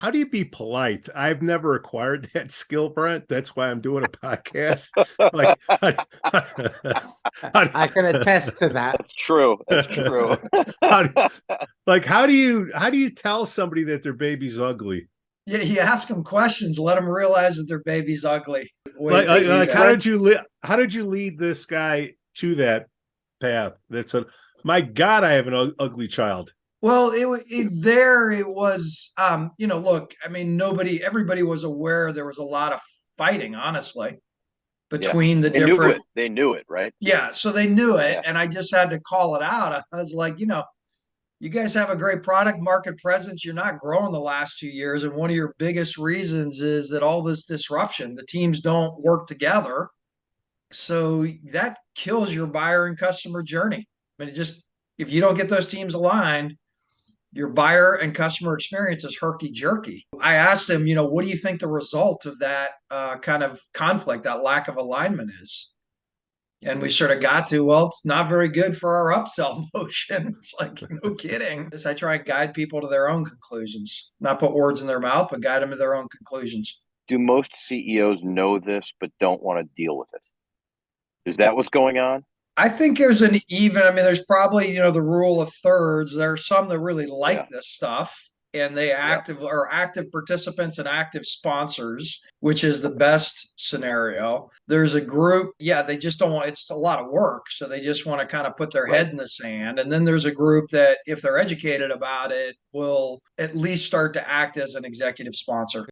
how do you be polite? I've never acquired that skill, Brent. That's why I'm doing a podcast. Like, I can attest to that. That's true. That's true. how, how do you tell somebody that their baby's ugly? Yeah, you ask them questions, let them realize that their baby's ugly. How did you lead this guy to that path? That's my God, I have an ugly child. Well, it was, look, I mean, everybody was aware there was a lot of fighting, honestly, between the different. They knew it, right? Yeah, so they knew it, and I just had to call it out. I was like, you guys have a great product market presence. You're not growing the last 2 years, and one of your biggest reasons is that all this disruption, the teams don't work together, so that kills your buyer and customer journey. I mean, if you don't get those teams aligned, your buyer and customer experience is herky-jerky. I asked him, what do you think the result of that kind of conflict, that lack of alignment is? And we sort of got to, well, it's not very good for our upsell motion. It's like, no kidding. I try and guide people to their own conclusions, not put words in their mouth, but guide them to their own conclusions. Do most CEOs know this but don't want to deal with it? Is that what's going on? I think there's there's probably, the rule of thirds. There are some that really like this stuff, and they are active participants and active sponsors, which is the best scenario. There's a group, they just don't want, it's a lot of work. So they just want to kind of put their head in the sand. And then there's a group that, if they're educated about it, will at least start to act as an executive sponsor.